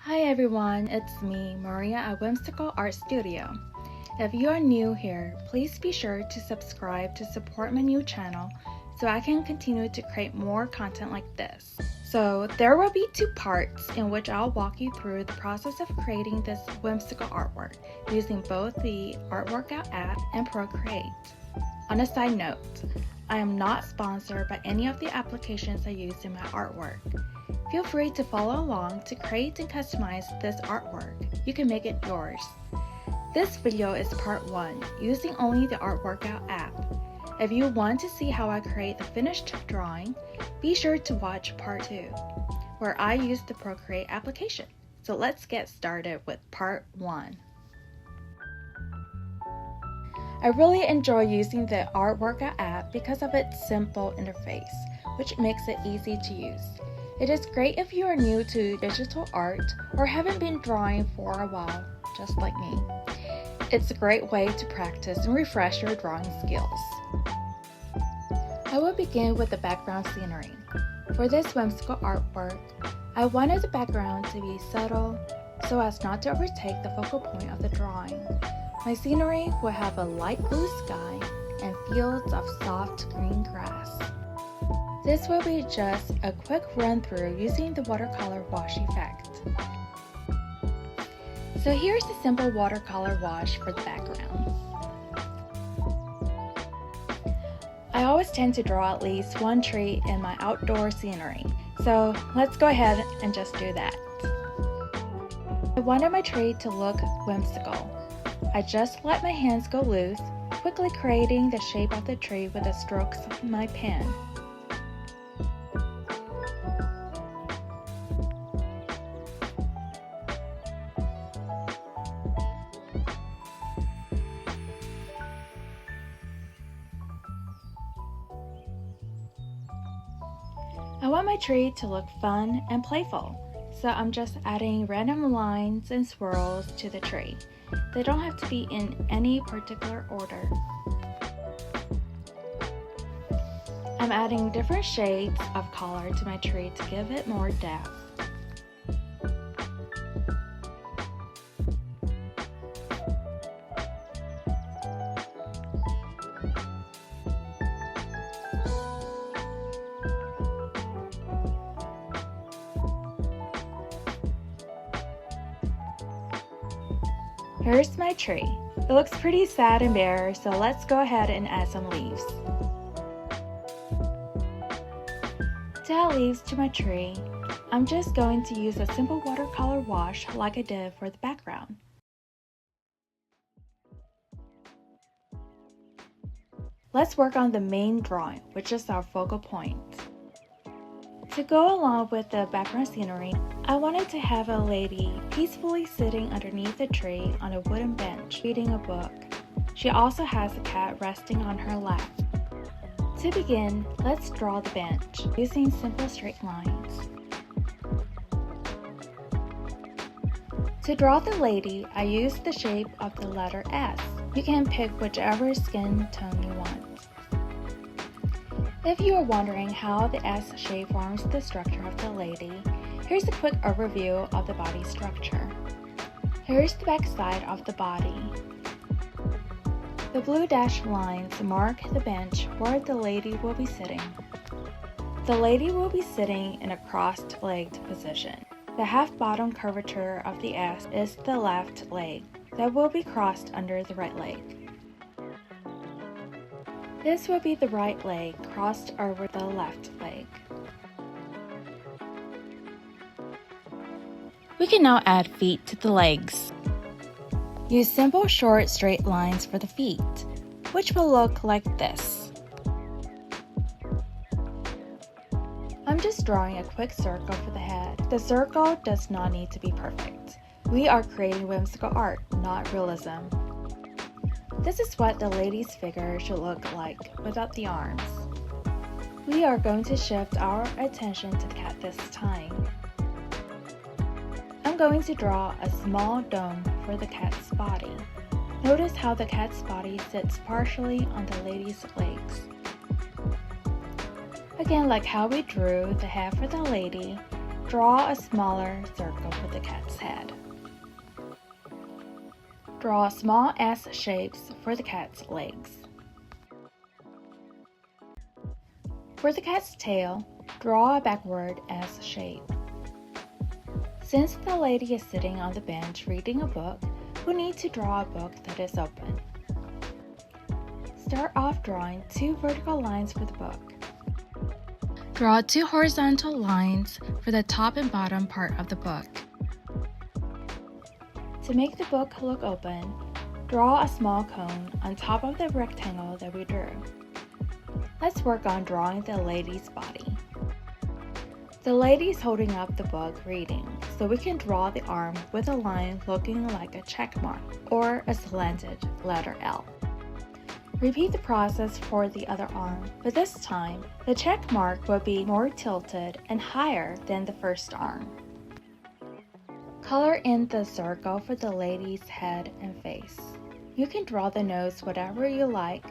Hi everyone, it's me, Maria at Whimsical Art Studio. If you are new here, please be sure to subscribe to support my new channel so I can continue to create more content like this. So there will be two parts in which I'll walk you through the process of creating this whimsical artwork using both the ArtWorkout app and Procreate. On a side note, I am not sponsored by any of the applications I use in my artwork. Feel free to follow along to create and customize this artwork. You can make it yours. This video is part 1, using only the ArtWorkout app. If you want to see how I create the finished drawing, be sure to watch part 2, where I use the Procreate application. So let's get started with part 1. I really enjoy using the ArtWorkout app because of its simple interface, which makes it easy to use. It is great if you are new to digital art or haven't been drawing for a while, just like me. It's a great way to practice and refresh your drawing skills. I will begin with the background scenery. For this whimsical artwork, I wanted the background to be subtle so as not to overtake the focal point of the drawing. My scenery will have a light blue sky and fields of soft green grass. This will be just a quick run through using the watercolor wash effect. So here's a simple watercolor wash for the background. I always tend to draw at least one tree in my outdoor scenery, so let's go ahead and just do that. I wanted my tree to look whimsical. I just let my hands go loose, quickly creating the shape of the tree with the strokes of my pen. I want my tree to look fun and playful, so I'm just adding random lines and swirls to the tree. They don't have to be in any particular order. I'm adding different shades of color to my tree to give it more depth. Here's my tree. It looks pretty sad and bare, so let's go ahead and add some leaves. To add leaves to my tree, I'm just going to use a simple watercolor wash like I did for the background. Let's work on the main drawing, which is our focal point. To go along with the background scenery, I wanted to have a lady peacefully sitting underneath a tree on a wooden bench reading a book. She also has a cat resting on her lap. To begin, let's draw the bench using simple straight lines. To draw the lady, I used the shape of the letter S. You can pick whichever skin tone you want. If you are wondering how the S shape forms the structure of the lady, here's a quick overview of the body structure. Here's the back side of the body. The blue dashed lines mark the bench where the lady will be sitting. The lady will be sitting in a crossed-legged position. The half-bottom curvature of the S is the left leg that will be crossed under the right leg. This will be the right leg crossed over the left leg. We can now add feet to the legs. Use simple short straight lines for the feet, which will look like this. I'm just drawing a quick circle for the head. The circle does not need to be perfect. We are creating whimsical art, not realism. This is what the lady's figure should look like without the arms. We are going to shift our attention to the cat this time. I'm going to draw a small dome for the cat's body. Notice how the cat's body sits partially on the lady's legs. Again, like how we drew the head for the lady, draw a smaller circle for the cat's head. Draw small S shapes for the cat's legs. For the cat's tail, draw a backward S shape. Since the lady is sitting on the bench reading a book, we need to draw a book that is open. Start off drawing 2 vertical lines for the book. Draw 2 horizontal lines for the top and bottom part of the book. To make the book look open, draw a small cone on top of the rectangle that we drew. Let's work on drawing the lady's body. The lady is holding up the book reading, so we can draw the arm with a line looking like a check mark or a slanted letter L. Repeat the process for the other arm, but this time, the check mark will be more tilted and higher than the first arm. Color in the circle for the lady's head and face. You can draw the nose whatever you like.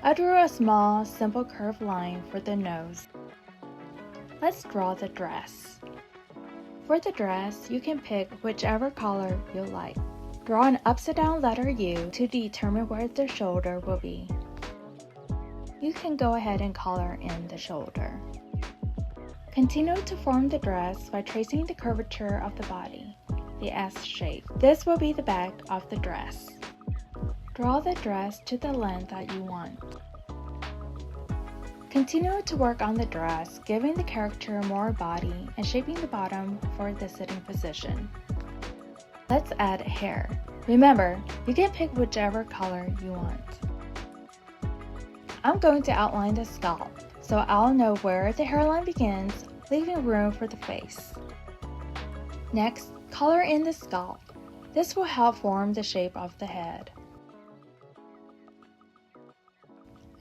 I drew a small, simple curved line for the nose. Let's draw the dress. For the dress, you can pick whichever color you like. Draw an upside-down letter U to determine where the shoulder will be. You can go ahead and color in the shoulder. Continue to form the dress by tracing the curvature of the body, the S shape. This will be the back of the dress. Draw the dress to the length that you want. Continue to work on the dress, giving the character more body and shaping the bottom for the sitting position. Let's add hair. Remember, you can pick whichever color you want. I'm going to outline the scalp, so I'll know where the hairline begins, leaving room for the face. Next, color in the scalp. This will help form the shape of the head.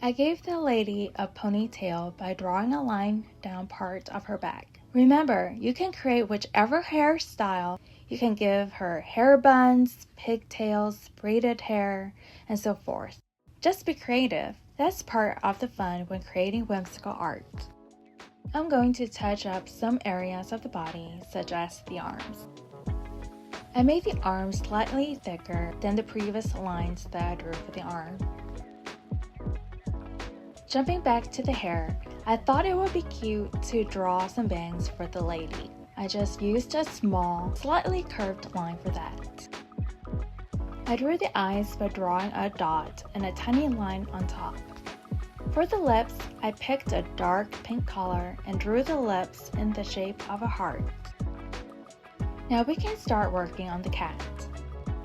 I gave the lady a ponytail by drawing a line down part of her back. Remember, you can create whichever hairstyle. You can give her hair buns, pigtails, braided hair, and so forth. Just be creative. That's part of the fun when creating whimsical art. I'm going to touch up some areas of the body, such as the arms. I made the arms slightly thicker than the previous lines that I drew for the arm. Jumping back to the hair, I thought it would be cute to draw some bangs for the lady. I just used a small, slightly curved line for that. I drew the eyes by drawing a dot and a tiny line on top. For the lips, I picked a dark pink color and drew the lips in the shape of a heart. Now we can start working on the cat.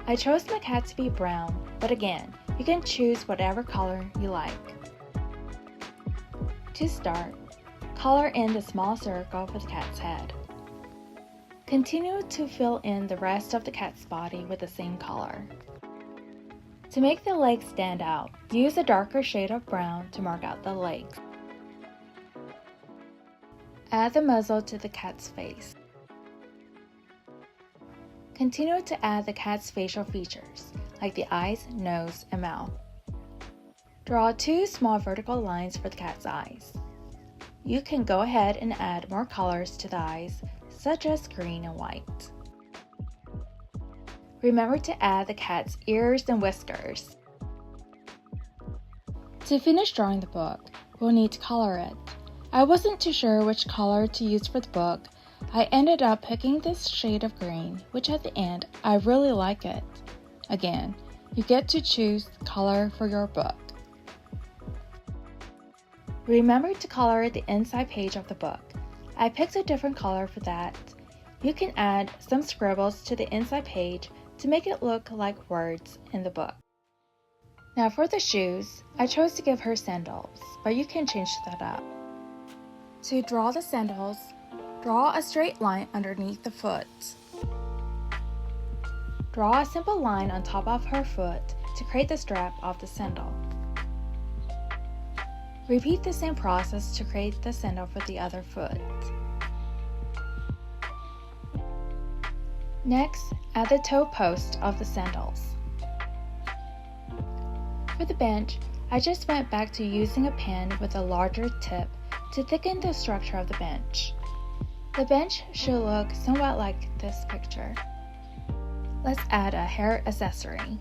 I chose my cat to be brown, but again, you can choose whatever color you like. To start, color in the small circle for the cat's head. Continue to fill in the rest of the cat's body with the same color. To make the legs stand out, use a darker shade of brown to mark out the legs. Add the muzzle to the cat's face. Continue to add the cat's facial features, like the eyes, nose, and mouth. Draw 2 small vertical lines for the cat's eyes. You can go ahead and add more colors to the eyes, such as green and white. Remember to add the cat's ears and whiskers. To finish drawing the book, we'll need to color it. I wasn't too sure which color to use for the book. I ended up picking this shade of green, which at the end, I really like it. Again, you get to choose the color for your book. Remember to color the inside page of the book. I picked a different color for that. You can add some scribbles to the inside page to make it look like words in the book. Now for the shoes, I chose to give her sandals, but you can change that up. To draw the sandals, draw a straight line underneath the foot. Draw a simple line on top of her foot to create the strap of the sandal. Repeat the same process to create the sandal for the other foot. Next, add the toe post of the sandals. For the bench, I just went back to using a pen with a larger tip to thicken the structure of the bench. The bench should look somewhat like this picture. Let's add a hair accessory.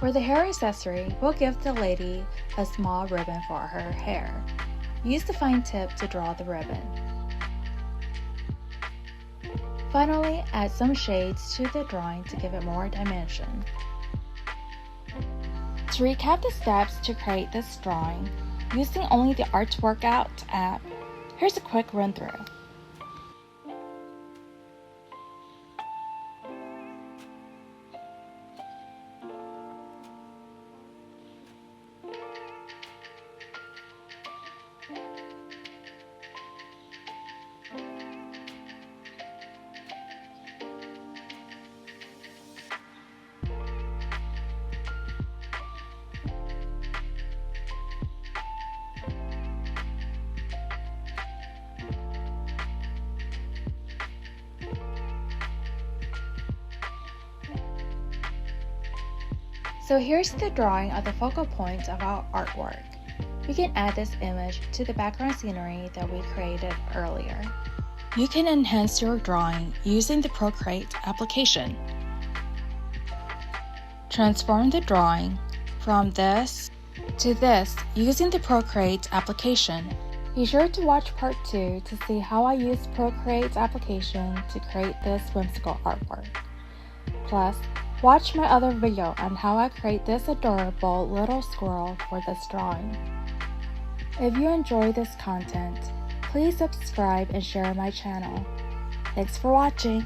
For the hair accessory, we'll give the lady a small ribbon for her hair. Use the fine tip to draw the ribbon. Finally, add some shades to the drawing to give it more dimension. To recap the steps to create this drawing, using only the ArtWorkout app, here's a quick run-through. So here's the drawing of the focal point of our artwork. You can add this image to the background scenery that we created earlier. You can enhance your drawing using the Procreate application. Transform the drawing from this to this using the Procreate application. Be sure to watch part 2 to see how I use Procreate application to create this whimsical artwork. Plus, watch my other video on how I create this adorable little squirrel for this drawing. If you enjoy this content, please subscribe and share my channel. Thanks for watching.